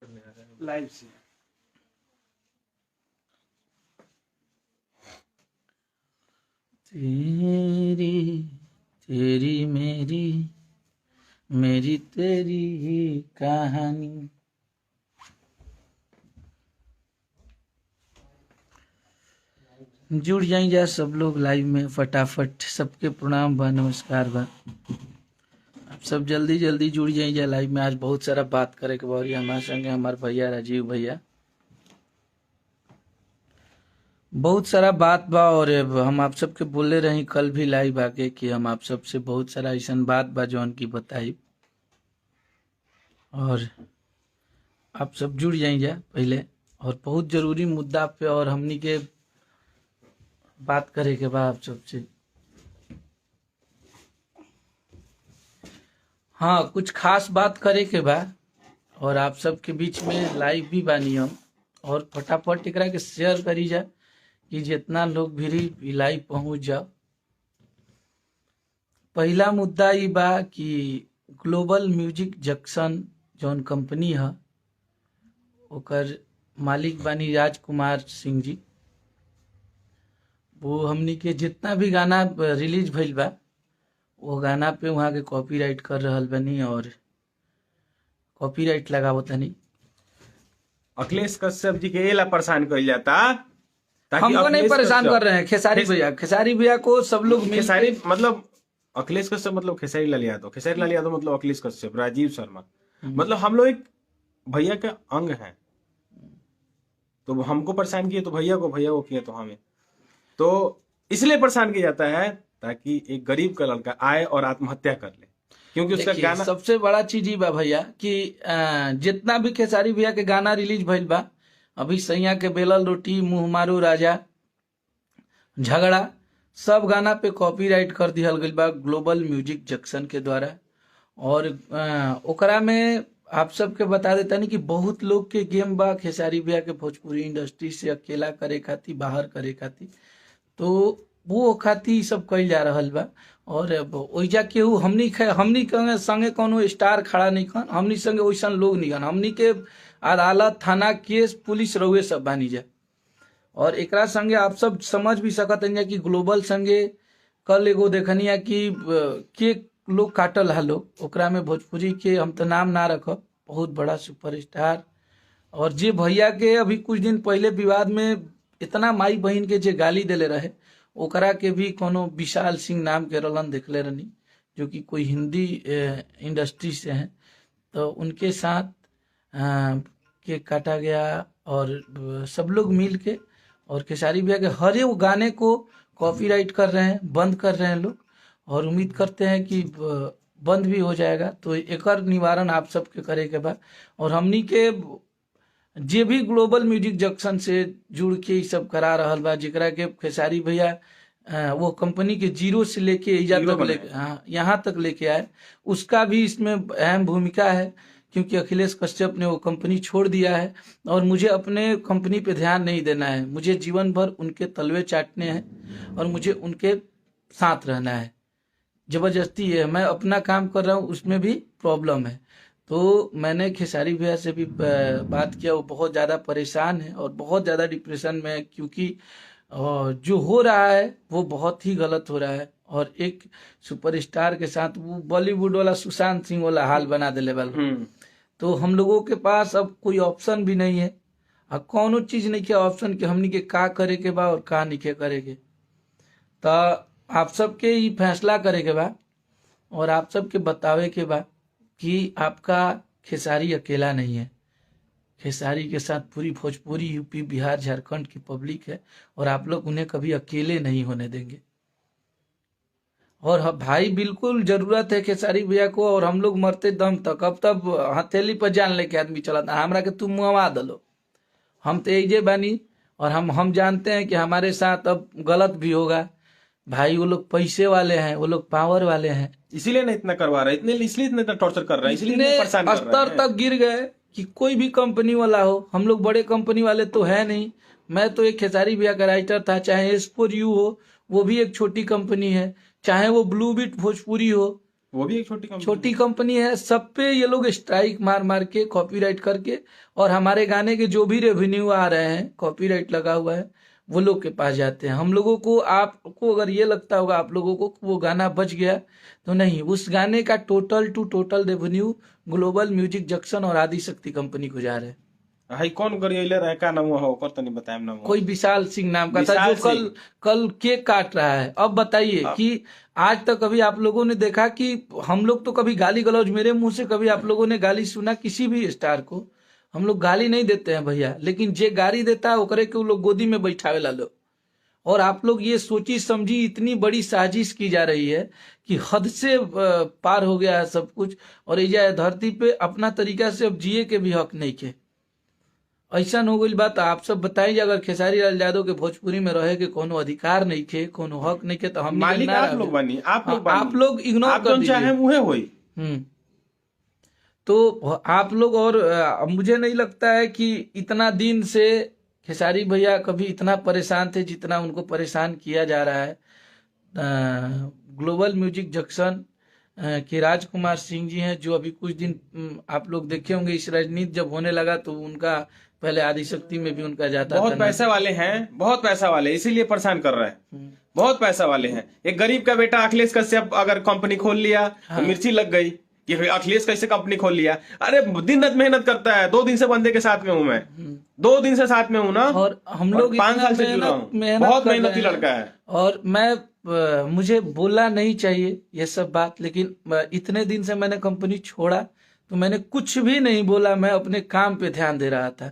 Live से तेरी तेरी मेरी मेरी तेरी कहानी। जुड़ जाएं जा सब लोग लाइव में फटाफट। सबके प्रणाम बा, नमस्कार बा। आप सब जल्दी जल्दी जुड़ जाएं जा लाइव में। आज बहुत सारा बात करे के बारी हमारे संगे हमारे भैया राजीव भैया, बहुत सारा बात बा। और हम आप सबके बोले रही कल भी लाइव आके कि हम आप सबसे बहुत सारा ऐसा बात बा जौन की बताई, और आप सब जुड़ जाएं जा पहले। और बहुत जरूरी मुद्दा पे और हमनी के बात करे के बाद आप सबसे। हाँ, कुछ खास बात करे के बाद और आप सबके बीच में लाइव भी बानी हम। और फटाफट एकरा के शेयर करी जा कि जितना लोग भी लाइव पहुंच जाओ। पहला मुद्दा ई बा कि ग्लोबल म्यूजिक जंक्शन जौन कंपनी है ओकर मालिक बानी राजकुमार सिंह जी। वो हमनी के जितना भी गाना रिलीज भइल बा वो गाना पे वहाँ के कॉपीराइट कर रहल बनी और कॉपीराइट लगावतनी। अखिलेश कश्यप जी के एला परेशान कइल जाता ताकि हमको नहीं अखिलेश परेशान कश्यप कर रहे हैं, खेसारी भैया को सब लोग मिल खेसारी मतलब अखिलेश कश्यप मतलब खेसारी लाल यादव, खेसारी लाल यादव मतलब अखिलेश कश्यप, राजीव शर्मा मतलब हम लोग एक भैया के अंग हैं। तो हमको परेशान किए तो भैया को किए तो हमें, तो इसलिए परेशान किया जाता है ताकि एक गरीब का लड़का आए और आत्महत्या कर ले, क्योंकि उसका देखिए, गाना सबसे बड़ा चीज ही बा भैया कि जितना भी खेसारी भैया के गाना रिलीज भइल बा, अभी सैया के बेलल रोटी, मुंह मारू राजा, झगड़ा, सब गाना पे कॉपीराइट कर दिहल गइल बा ग्लोबल म्यूजिक जंक्शन के द्वारा। और ओकरा में आप सबके बता देता नहीं कि बहुत लोग के गेम बा खेसारी भैया के भोजपुरी इंडस्ट्री से अकेला करे खातिर, बाहर करे खातिर। तो वो खातिर सब कइल जा रहल बा। और ओइजा केहू हमनी के संगे कोनो स्टार खड़ा नहीं खन, हमनी संगे वैसन लोग नहीं खन। हमनी के अदालत, थाना, केस, पुलिस रहुए सब बानी जा। और एकरा संगे आप सब समझ भी सकत हैं कि ग्लोबल संगे कल एगो देखनिया कि के लोग काटल हा लोग, ओकरा में भोजपुरी के हम तो नाम ना रखब, बहुत बड़ा सुपरस्टार। और जे भैया के अभी कुछ दिन पहले विवाद में इतना माई बहन के जे गाली देले रहे, ओकरा के भी कोनो विशाल सिंह नाम के रलन देखले रहनी, जो कि कोई हिंदी इंडस्ट्री से हैं। तो उनके साथ केक काटा गया और सब लोग मिल के, और खेसारी भैया के हर एक गाने को कॉपीराइट कर रहे हैं, बंद कर रहे हैं लोग। और उम्मीद करते हैं कि बंद भी हो जाएगा। तो एकर निवारण आप सबके करे के बाद, और हमनी के जे भी ग्लोबल म्यूजिक जंक्शन से जुड़ के सब करा रहल बा, जेकरा के खेसारी भैया वो कंपनी के जीरो से लेके इजा तक लेके, हाँ, यहाँ तक लेके आए, उसका भी इसमें अहम भूमिका है। क्योंकि अखिलेश कश्यप ने वो कंपनी छोड़ दिया है और मुझे अपने कंपनी पे ध्यान नहीं देना है। मुझे जीवन भर उनके तलवे चाटने हैं और मुझे उनके साथ रहना है। जबरदस्ती है, मैं अपना काम कर रहा हूँ, उसमें भी प्रॉब्लम है। तो मैंने खेसारी भैया से भी बात किया, वो बहुत ज़्यादा परेशान है और बहुत ज़्यादा डिप्रेशन में है, क्योंकि जो हो रहा है वो बहुत ही गलत हो रहा है। और एक सुपरस्टार के साथ वो बॉलीवुड वाला सुशांत सिंह वाला हाल बना दिले वाला। तो हम लोगों के पास अब कोई ऑप्शन भी नहीं है, और कौनो चीज नहीं के ऑप्शन के हमनी के का करे के बा और का नहीं के करे के। तो आप सबके ही फैसला करे के बा और आप सबके बतावे के बा कि आपका खेसारी अकेला नहीं है। खेसारी के साथ पूरी भोजपुरी, यूपी, बिहार, झारखंड की पब्लिक है, और आप लोग उन्हें कभी अकेले नहीं होने देंगे। और भाई बिल्कुल जरूरत है खेसारी भैया को, और हम लोग मरते दम तक। अब तब हथेली पर जान लेके आदमी चला था, हमरा के तुम मुआ दलो, हम तो एजे बानी। और हम जानते हैं कि हमारे साथ अब गलत भी होगा। भाई वो लोग पैसे वाले हैं, वो लोग पावर वाले हैं, इसीलिए ना इतना करवा रहे हैं, इसलिए इतना टॉर्चर कर रहे हैं, इसलिए इतने परेशान कर रहे स्तर हैं। तक गिर गए कि कोई भी कंपनी वाला हो, हम लोग बड़े कंपनी वाले तो है नहीं। मैं तो एक खेसारी भैया का राइटर था, चाहे एस4U हो, वो भी एक छोटी कंपनी है, चाहे वो ब्लू बीट भोजपुरी हो, वो भी एक छोटी कंपनी छोटी कंपनी है, सब पे ये लोग स्ट्राइक मार मार के कॉपीराइट करके, और हमारे गाने के जो भी रेवेन्यू आ रहे हैं कॉपीराइट लगा हुआ है वो लोग के पास जाते हैं। हम लोगों को, आपको अगर ये लगता होगा आप लोगों को वो गाना बच गया, तो नहीं, उस गाने का total revenue global music junction और आदि शक्ति कंपनी को जा रहे हैं। हाई कौन गरियले रहे का नाम हो ओकर तनी बताएम नाम कोई विशाल सिंह नाम का था, विशाल जो कल सिंह। कल केक काट रहा है। अब बताइए कि आज तक कभी आप लोगों ने देखा कि हम लोग तो कभी गाली गलौज, मेरे मुंह से कभी आप लोगों ने गाली सुना किसी भी स्टार को? हम लोग गाली नहीं देते हैं भैया, लेकिन जे गाली देता है ओकरे के वो लोग गोदी में बैठावे ला लो। और आप लोग ये सोची समझी इतनी बड़ी साजिश की जा रही है कि हद से पार हो गया है सब कुछ, और ये धरती पे अपना तरीका से अब जिए के भी हक नहीं के। ऐसा हो गई बात। आप सब बताइए, अगर खेसारी लाल यादव के भोजपुरी में रहे के कोनो अधिकार नहीं खे, कोनो हक नहीं खे, तो हम मालिक आप लोग बनी, आप लोग इग्नोर आप कर जो चाहे दीजिए। मुहे होई। तो आप लोग, और मुझे नहीं लगता है कि इतना दिन से खेसारी भैया कभी इतना परेशान थे जितना उनको परेशान किया जा रहा है। ग्लोबल म्यूजिक जंक्शन के राजकुमार सिंह जी हैं, जो अभी कुछ दिन आप लोग देखे होंगे, इस राजनीति जब होने लगा तो उनका पहले आदिशक्ति में भी उनका जाता था। बहुत पैसा वाले हैं, बहुत पैसा वाले, इसीलिए परेशान कर रहे हैं। बहुत पैसा वाले हैं। एक गरीब का बेटा अखिलेश कश्यप अगर कंपनी खोल लिया तो मिर्ची लग गई कि अखिलेश कैसे कंपनी खोल लिया। अरे दिन रात मेहनत करता है, 2 दिन से बंदे के साथ में हूं मैं, 2 दिन से साथ में हूं ना, और हम लोग 5 साल से जुड़ा हूँ, बहुत मेहनती लड़का है। और मैं मुझे बोलना नहीं चाहिए ये सब बात, लेकिन इतने दिन से मैंने कंपनी छोड़ा तो मैंने कुछ भी नहीं बोला, मैं अपने काम पे ध्यान दे रहा था।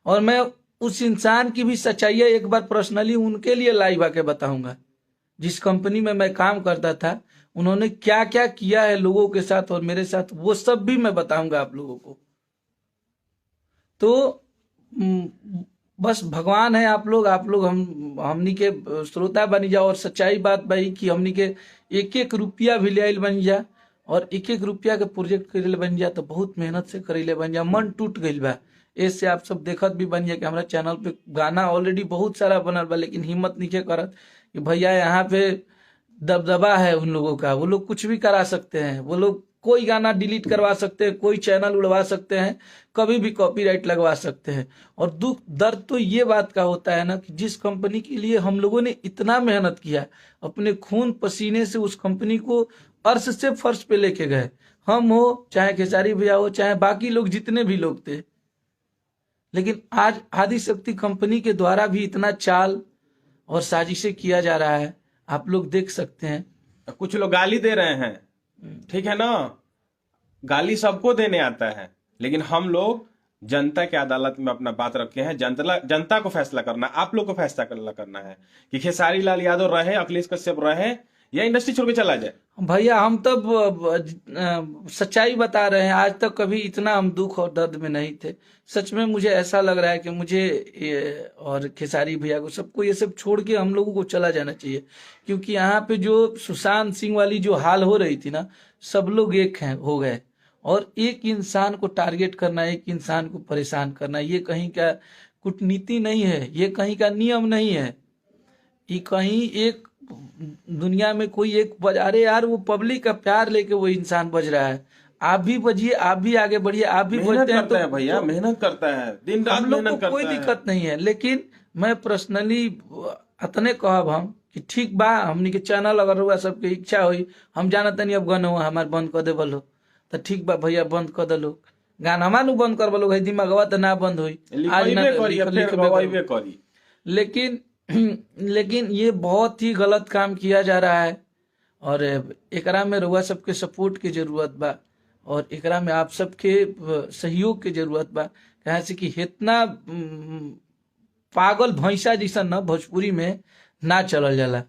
और मैं उस इंसान की भी सच्चाई एक बार पर्सनली उनके लिए लाइव आके बताऊंगा, जिस कंपनी में मैं काम करता था उन्होंने क्या क्या किया है लोगों के साथ और मेरे साथ, वो सब भी मैं बताऊंगा आप लोगों को। तो बस भगवान है आप लोग हमनी के श्रोता बनी जाओ। और सच्चाई बात भाई कि हमनी के एक एक रुपया भी ले बन जा, और एक एक रुपया के प्रोजेक्ट करे बन जा, तो बहुत मेहनत से करेले बन जा। मन टूट गई बा इससे। आप सब देखत भी बन जा कि हमारा चैनल पे गाना ऑलरेडी बहुत सारा बनल बा, लेकिन हिम्मत नहीं करत कि भैया यहाँ पे दबदबा है उन लोगों का, वो लोग कुछ भी करा सकते हैं, वो लोग कोई गाना डिलीट करवा सकते हैं, कोई चैनल उड़वा सकते हैं, कभी भी कॉपीराइट लगवा सकते हैं। और दुख दर्द तो ये बात का होता है ना कि जिस कंपनी के लिए हम लोगों ने इतना मेहनत किया, अपने खून पसीने से उस कंपनी को अर्श से फर्श पे लेके गए, हम हो चाहे खेसारी भैया हो चाहे बाकी लोग जितने भी लोग थे, लेकिन आज आदि शक्ति कंपनी के द्वारा भी इतना चाल और साजिशें किया जा रहा है, आप लोग देख सकते हैं। कुछ लोग गाली दे रहे हैं, ठीक है ना, गाली सबको देने आता है, लेकिन हम लोग जनता के अदालत में अपना बात रखे हैं। जनता को फैसला करना, आप लोग को फैसला करना है कि खेसारी लाल यादव रहे, अखिलेश कश्यप रहे, या इंडस्ट्री छोड़ के चला जाए। भैया हम तब सच्चाई बता रहे हैं, आज तक कभी इतना हम दुख और दर्द में नहीं थे। सच में मुझे ऐसा लग रहा है कि मुझे और खेसारी भैया को, सबको ये सब छोड़ के हम लोगों को चला जाना चाहिए। क्योंकि यहाँ पे जो सुशांत सिंह वाली जो हाल हो रही थी ना, सब लोग एक हैं हो गए, और एक इंसान को टारगेट करना, एक इंसान को परेशान करना, ये कहीं का कूटनीति नहीं है, ये कहीं का नियम नहीं है, ये कहीं एक दुनिया में कोई एक अरे यार वो पब्लिक का प्यार लेके वो इंसान बज रहा है। आप भी बजिए, आप भी आगे बढ़िए, आप भी बजते हैं तो भैया मेहनत करता है, दिन रात मेहनत करता है, कोई दिक्कत नहीं है। लेकिन मैं पर्सनली अतने कहब हम कि ठीक बा, हमनी के चैनल अगर हुआ सबके इच्छा हुई, हम जानत नहीं अब गन हुआ हमारे बंद कर देवल हो तो ठीक बा भैया, बंद कर दे लोग गाना हमारे बंद कर बोलो, दिमागवा तो ना बंद हुई, लेकिन ये बहुत ही गलत काम किया जा रहा है। और एकरा में रउआ सबके सपोर्ट की जरूरत बा, और एकरा में आप सबके सहयोग की जरूरत बा। कहे से कि इतना पागल भैंसा जैसा न भोजपुरी में ना चलल जाला।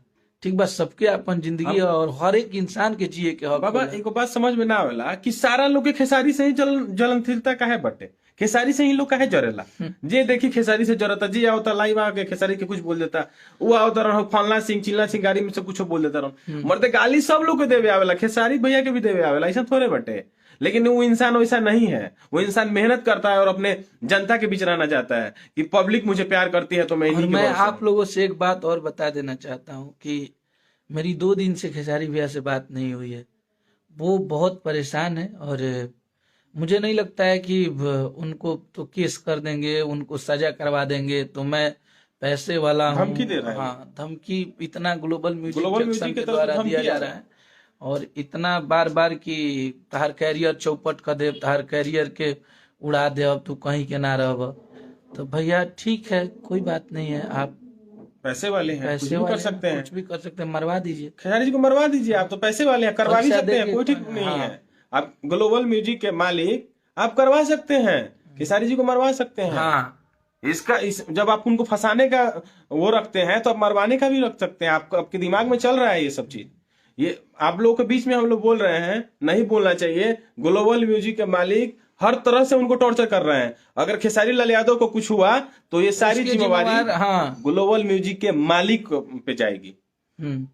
ठीक बा, सबके अपन जिंदगी और हर एक इंसान के जिए के हक। बाबा एक बात समझ में ना आवेला कि सारा लोग के खेसारी से ही जलनशीलता काहे बटे, खेसारी से ही लोग काहे जरेला। जे देखी खेसारी से जरता, जी आवता लाइव आके खेसारी के कुछ बोल देता, वो आवता रहो फलना सिंह चिल्ला सिंह गाड़ी में से कुछ बोल देता रहो, मरते गाली सब लोग के देवे आवेला, खेसारी भैया के भी देवे आवेला, ऐसा थोड़े बटे। लेकिन वो इंसान वैसा नहीं है, वो इंसान मेहनत करता है और अपने जनता के बीच रहना चाहता है कि पब्लिक मुझे प्यार करती है तो मैं आप लोगों से एक बात और बता देना चाहता हूँ कि मेरी 2 दिन से खेसारी भैया से बात नहीं हुई है। वो बहुत परेशान है। और मुझे नहीं लगता है कि उनको तो केस कर देंगे, उनको सजा करवा देंगे, तो मैं पैसे वाला हूँ। धमकी दे रहा है वो। हाँ, धमकी इतना global music global junction music की के तरफ से द्वारा दिया धमकी जा आ रहा रहा है। है, और इतना बार बार कि तहार कैरियर चौपट कर दे, तहार कैरियर के उड़ा दे, अब तू कहीं के ना रह। तो भैया ठीक है, कोई बात नहीं है, आप पैसे वाले हैं, कुछ पैसे भी कर वाले हैं, सकते हैं। कुछ भी कर सकते हैं, मरवा दीजिए। खेसारी जी को मरवा दीजिए, आप तो पैसे वाले हैं, करवा भी पैसा सकते हैं, देके कोई ठीक नहीं हाँ। है। आप ग्लोबल म्यूजिक के मालिक, आप करवा सकते हैं, खेसारी जी को मरवा सकते हैं। हाँ, जब आप उनको फंसाने का वो रखते हैं, तो आप मरवाने का भी रख सकते हैं। आपको, आपके दिमाग में चल रहा है ये सब चीज। ये आप लोगों के बीच में हम लोग बोल रहे हैं, नहीं बोलना चाहिए। ग्लोबल म्यूजिक के मालिक हर तरह से उनको टॉर्चर कर रहे हैं। अगर खेसारी लाल यादव को कुछ हुआ तो ये सारी इसके जिम्मेवारी जिम्मेवार हाँ। ग्लोबल म्यूजिक के मालिक पे जाएगी। हम्म।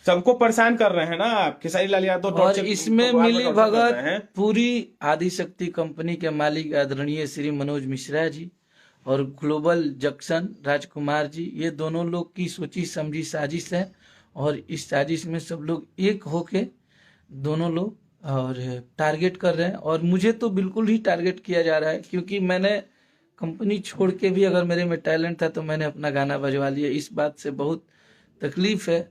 सबको परेशान कर रहे हैं ना आप। खेसारी लाल यादव और टॉर्चर, इसमें बार बार मिली टॉर्चर कर भगत रहे हैं। पूरी आदिशक्ति कंपनी के मालिक आदरणीय श्री मनोज मिश्रा जी और ग्लोबल जंक्शन राजकुमार जी, ये दोनों लोग की सोची समझी साजिश है। और इस साजिश में सब लोग एक होके दोनों लोग और टारगेट कर रहे हैं। और मुझे तो बिल्कुल ही टारगेट किया जा रहा है, क्योंकि मैंने कंपनी छोड़ के भी अगर मेरे में टैलेंट था तो मैंने अपना गाना बजवा लिया। इस बात से बहुत तकलीफ है।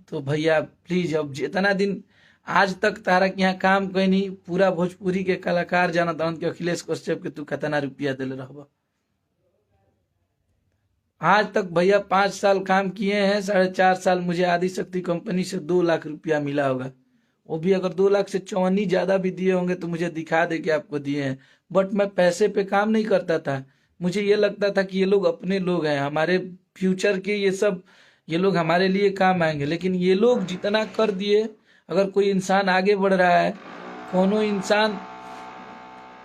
तो भैया प्लीज, अब जितना दिन आज तक तारा के यहाँ काम कहीं नहीं, पूरा भोजपुरी के कलाकार जाना था कि अखिलेश कश्यप के तू कितना रुपया दिल रहबा। आज तक भैया 5 साल काम किए हैं, 4.5 साल मुझे आदिशक्ति कंपनी से 2 लाख रुपया मिला होगा। वो भी अगर 2 लाख से 54 ज्यादा भी दिए होंगे तो मुझे दिखा दे कि आपको दिए हैं। बट मैं पैसे पे काम नहीं करता था। मुझे ये लगता था कि ये लोग अपने लोग हैं, हमारे फ्यूचर के, ये लोग हमारे लिए काम आएंगे। लेकिन ये लोग जितना कर दिए, अगर कोई इंसान आगे बढ़ रहा है, कोनो इंसान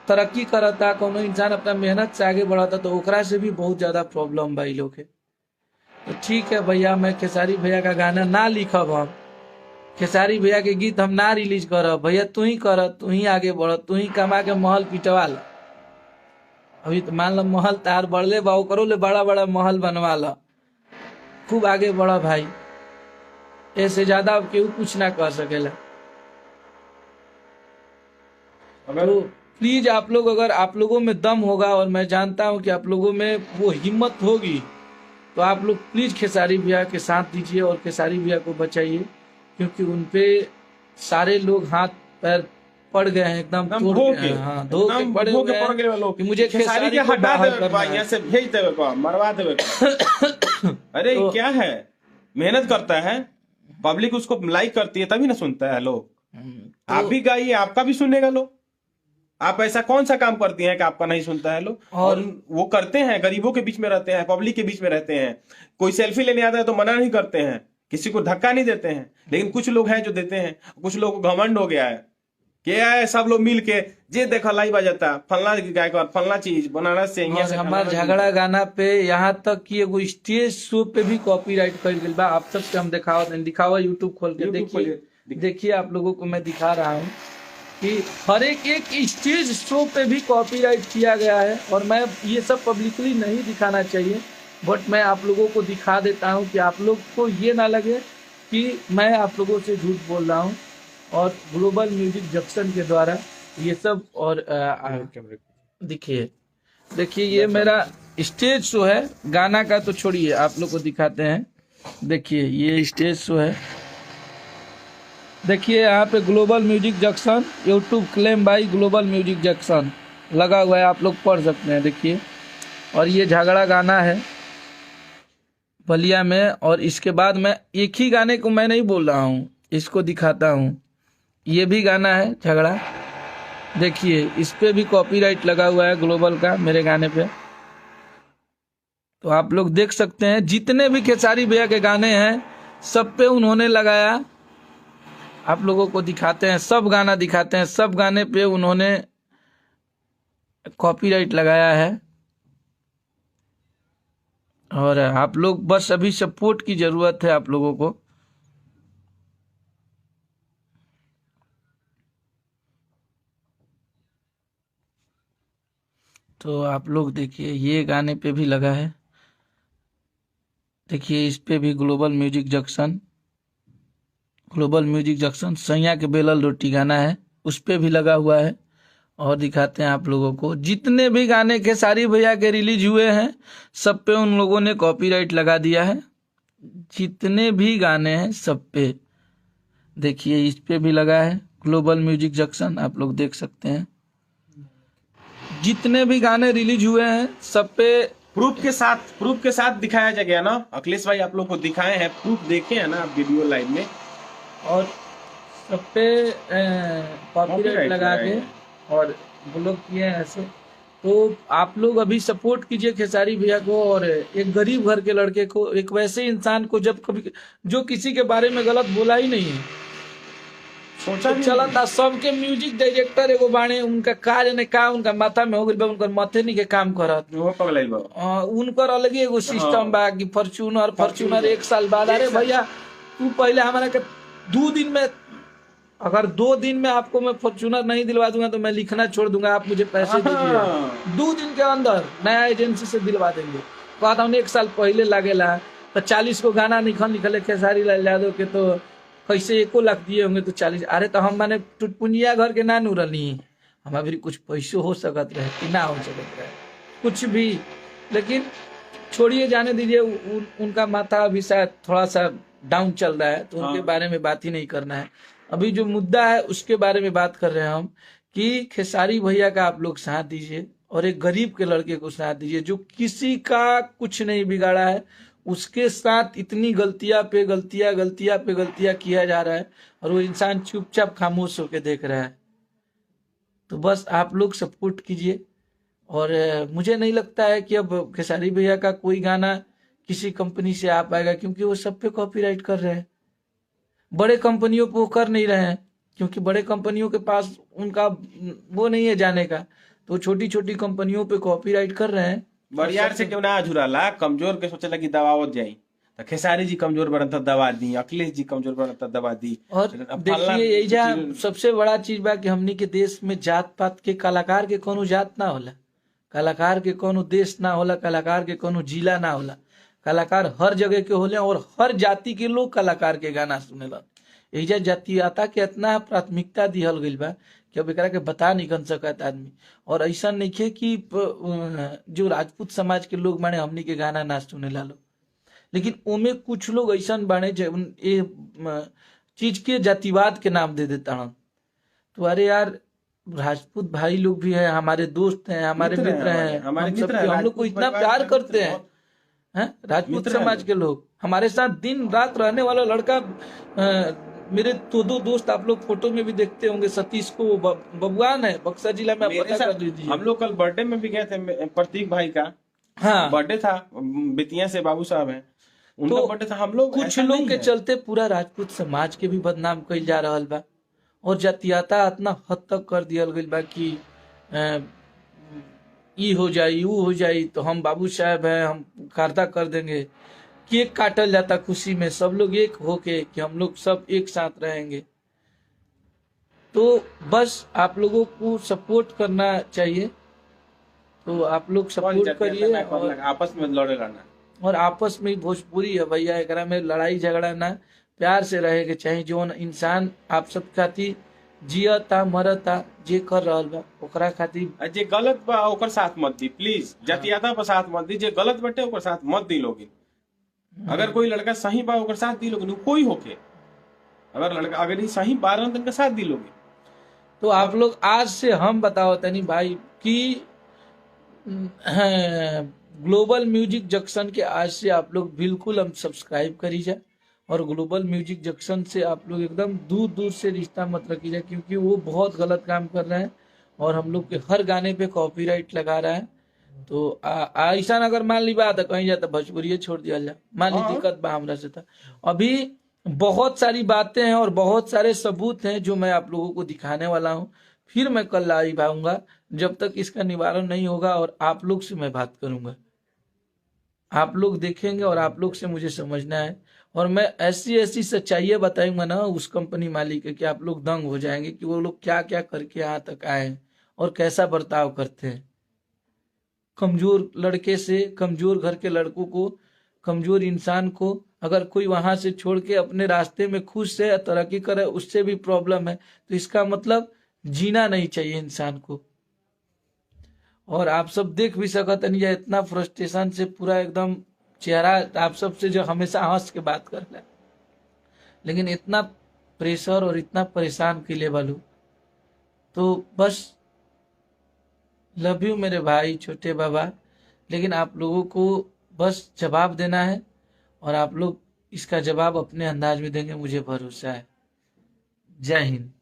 तरक्की करता, कोनो इंसान अपना मेहनत से आगे बढ़ाता, तो ओकरा से भी बहुत ज्यादा प्रॉब्लम बा इ लोग के। तो ठीक है भैया, मैं खेसारी भैया का गाना ना लिखब, हम खेसारी भैया के गीत हम ना रिलीज करब। भैया तू ही कर, तू ही आगे बढ़, तू ही कमा के महल पिटवा ला। अभी तो मान लो महल तार बढ़ले बा, करो ले बड़ा बड़ा महल बनवा ला, खूब आगे बढ़ा भाई। ऐसे ज्यादा अब केहू कुछ ना कर सकेला। अगर तो प्लीज आप लोग, अगर आप लोगों में दम होगा, और मैं जानता हूं कि आप लोगों में वो हिम्मत होगी, तो आप लोग प्लीज खेसारी भैया के साथ दीजिए और खेसारी भैया को बचाइए। क्योंकि उनपे सारे लोग हाथ पैर पड़ गए हैं, एकदम तोड़ धो गए के, हैं। हाँ, धो के एकदम पड़े धो हुए के पड़ गए हैं लोग कि मुझे खेसारी के को हटा बाहर देवे करना बा, है। यहाँ से भेज देवे बा, मरवा देवे बा। अरे तो- क्या है, मेहनत करता है, पब्लिक उसको लाइक करती है, तभी ना सुनता है लोग। तो आप भी गाइए, आपका भी सुनेगा लोग। आप ऐसा कौन सा काम करती हैं कि आपका नहीं सुनता है लोग? और वो करते हैं, गरीबों के बीच में रहते हैं, पब्लिक के बीच में रहते हैं। कोई सेल्फी लेने आता है तो मना नहीं करते हैं, किसी को धक्का नहीं देते हैं। लेकिन कुछ लोग हैं जो देते हैं। कुछ लोग को घमंड हो गया है, क्या है, सब लोग मिल के जे देखा लाई बजाता, फलना गायक, फलना चीज बनारस से, और हमार झगड़ा गाना पे यहाँ तक कि एगो स्टेज शो पे भी कॉपीराइट कर गई बा। आप सबसे हम दिखावा यूट्यूब खोल के देखिए आप लोगों को मैं दिखा रहा हूँ कि हर एक स्टेज शो पे भी कॉपीराइट किया गया है। और मैं ये सब पब्लिकली नहीं दिखाना चाहिए, बट मैं आप लोगों को दिखा देता हूँ कि आप लोग को ये ना लगे कि मैं आप लोगों से झूठ बोल रहा हूँ। और ग्लोबल म्यूजिक जंक्शन के द्वारा ये सब, और देखिए ये मेरा स्टेज शो है। गाना का तो छोड़िए, आप लोग को दिखाते हैं। देखिए ये स्टेज शो है। देखिए यहाँ पे global music junction, YouTube claim by global music junction लगा हुआ है, आप लोग पढ़ सकते हैं। देखिए, और ये झगड़ा गाना है बलिया में। और इसके बाद मैं एक ही गाने को मैं नहीं बोल रहा हूँ, इसको दिखाता हूँ। ये भी गाना है झगड़ा, देखिए इस पे भी कॉपीराइट लगा हुआ है ग्लोबल का, मेरे गाने पे। तो आप लोग देख सकते हैं जितने भी खेसारी भैया के गाने हैं सब पे उन्होंने लगाया। आप लोगों को दिखाते हैं, सब गाना दिखाते हैं, सब गाने पे उन्होंने कॉपीराइट लगाया है। और आप लोग बस अभी सपोर्ट की जरूरत है आप लोगों को। तो आप लोग देखिए ये गाने पे भी लगा है, देखिए इस पे भी global music junction global music junction सैया के बेलल रोटी गाना है, उस पे भी लगा हुआ है। और दिखाते हैं आप लोगों को, जितने भी गाने खेसारी भैया के रिलीज हुए हैं सब पे उन लोगों ने कॉपीराइट लगा दिया है। जितने भी गाने हैं सब पे देखिए, इस पे भी लगा है ग्लोबल म्यूजिक जंक्शन, आप लोग देख सकते हैं। जितने भी गाने रिलीज हुए हैं सब पे प्रूफ के साथ दिखाया गया ना अखिलेश भाई, आप लोग को दिखाए हैं, प्रूफ देखे हैं ना आप वीडियो लाइव में, और सब पे कॉपीराइट लगा के और ब्लॉक किए हैं ऐसे। तो आप लोग अभी सपोर्ट कीजिए खेसारी भैया को, और एक गरीब घर के लड़के को, एक वैसे इंसान को जब कभी जो किसी के बारे में गलत बोला ही नहीं है, सोचा तो चला था सबके म्यूजिक डायरेक्टर एगो बाणे, उनका कार्य ने का उनका माथा में हो गई, उनकर माथे नहीं के काम करत, वो पगलाइल बा। उनकर अलग एगो सिस्टम बा कि फॉर्च्यूनर 1 साल बाद। अरे भैया तू पहले हमारा के 2 दिन में, अगर 2 दिन में आपको मैं फॉर्च्यूनर नहीं दिलवा दूंगा तो मैं लिखना छोड़ दूंगा, आप मुझे पैसे दीजिए। 2 दिन के अंदर नया एजेंसी से दिलवा देंगे। कहता हूँ 1 साल पहले लागेला तो 40 को गाना निकले खेसारी लाल यादव के, तो कैसे 1 लाख दिए होंगे तो 40। अरे तो हम माने टुटपुंजिया घर के ना नूरनी, हमारे भी कुछ पैसों हो सकत रहे कि ना हो सकत रहे कुछ भी, लेकिन छोड़िए, जाने दीजिए। उनका माथा अभी शायद थोड़ा सा डाउन चल रहा है, तो उनके बारे में बात ही नहीं करना है। अभी जो मुद्दा है उसके बारे में बात कर रहे हैं हम, कि खेसारी भैया का आप लोग साथ दीजिए और एक गरीब के लड़के को साथ दीजिए जो किसी का कुछ नहीं बिगाड़ा है, उसके साथ इतनी गलतियां पे गलतियां किया जा रहा है और वो इंसान चुपचाप खामोश होकर देख रहा है। तो बस आप लोग सपोर्ट कीजिए। और मुझे नहीं लगता है कि अब खेसारी भैया का कोई गाना किसी कंपनी से आ पाएगा, क्योंकि वो सब पे कॉपीराइट कर रहे हैं। बड़े कंपनियों पे वो कर नहीं रहे हैं, क्योंकि बड़े कंपनियों के पास उनका वो नहीं है जाने का, तो छोटी छोटी कंपनियों पे कॉपीराइट कर रहे हैं। बरियार से क्यों ना अझुराला, कमजोर के सोचला कि दबावत जाई, तो खेसारी जी कमजोर बनता दबा दी, अखिलेश जी कमजोर बनता दबा दी। और देखिए यही जा सबसे बड़ा चीज बा कि हमनी के देश में जात पात के, कलाकार के कोनो जात ना होला, कलाकार के कोनो देश ना होला, कलाकार के कोनो जिला ना होला, कलाकार हर जगह के होले और हर जाति के लोग कलाकार के गाना सुनेलन। एजा जातीयता के इतना प्राथमिकता दिहल गइल बा कि अब एकरा के बता नहीं कर सकत आदमी। और ऐसा नहीं है कि जो राजपूत समाज के लोग बाने हमनी के गाना ना सुनेला लोग, लेकिन ओमे कुछ लोग ऐसा बाने जो ये चीज के जातिवाद के नाम दे देता हन। तो अरे यार, राजपूत भाई लोग भी है, हमारे दोस्त हैं, हमारे मित्र हैं, हम लोग को इतना प्यार करते हैं। राजपूत समाज के लोग हमारे साथ दिन रात रहने वाला लड़का, मेरे 2 दोस्त आप लोग फोटो में भी देखते होंगे, सतीश को, बबुआन है, बक्सर जिला में, पता कर लीजिए। हम लोग कल बर्थडे में भी गए थे, प्रतीक भाई का बर्थडे था, बेतिया से बाबू साहब है, उनका बर्थडे था। हम लोग कुछ लोग के चलते पूरा राजपूत समाज के भी बदनाम कइल जा रहा बा, और जातीयता इतना हद तक कर दिया गइल बा कि ई हो जाई वो हो जाई, तो हम बाबू साहब हैं, हम कार्दा कर देंगे। केक काटल जाता खुशी में, सब लोग एक होके कि हम लोग सब एक साथ रहेंगे। तो बस आप लोगों को सपोर्ट करना चाहिए, तो आप लोग सपोर्ट करिए और आपस में लड़े रहना, और आपस में भोजपुरी है भैया, एकरा में लड़ाई झगड़ा ना, प्यार से रहे के चाहिए। जो इंसान आप सब खातिर जियता मरता जे कर रहल बा ओकरा खातिर, जे गलत बा ओकर साथ मत दी प्लीज, जातीयता पर साथ मत दी, जे गलत बटे ओकर साथ मत दी लोगिन। अगर कोई लड़का सही बा ओकर साथ दी लोगिन, कोई होके अगर लड़का अगर ही सही बारह दिन का साथ दी लोगिन। तो आप लोग आज से हम बताओ तनी भाई कि ग्लोबल म्यूजिक जंक्शन के आज से आप लोग बिल्कुल हम सब्सक्राइब करीजिए, और ग्लोबल म्यूजिक जंक्शन से आप लोग एकदम दूर दूर से रिश्ता मत रखिए, क्योंकि वो बहुत गलत काम कर रहे हैं और हम लोग के हर गाने पे कॉपीराइट लगा रहा है। तो ऐसा अगर मान ली बात है कहीं जाता भोजपुरी छोड़ दिया जाए, मान ली दिक्कत बा हमरा से, था अभी बहुत सारी बातें हैं और बहुत सारे सबूत हैं जो मैं आप लोगों को दिखाने वाला हूँ। फिर मैं कल लाइव आऊंगा, जब तक इसका निवारण नहीं होगा, और आप लोग से मैं बात करूंगा, आप लोग देखेंगे और आप लोग से मुझे समझना है, और मैं ऐसी ऐसी सच्चाइयां बताऊंगा ना उस कंपनी मालिक के कि आप लोग दंग हो जाएंगे कि वो लोग क्या क्या करके यहाँ तक आए और कैसा बर्ताव करते हैं। कमजोर लड़के से, कमजोर घर के लड़कों को कमजोर इंसान को अगर कोई वहां से छोड़ के अपने रास्ते में खुश है, तरक्की करे, उससे भी प्रॉब्लम है, तो इसका मतलब जीना नहीं चाहिए इंसान को। और आप सब देख भी सकत नहीं, इतना फ्रस्ट्रेशन से पूरा एकदम चेहरा आप सबसे जो हमेशा हंस के बात कर रहा है, लेकिन इतना प्रेशर और इतना परेशान के लिए वालू। तो बस लव यू मेरे भाई छोटे बाबा, लेकिन आप लोगों को बस जवाब देना है और आप लोग इसका जवाब अपने अंदाज में देंगे, मुझे भरोसा है। जय हिंद।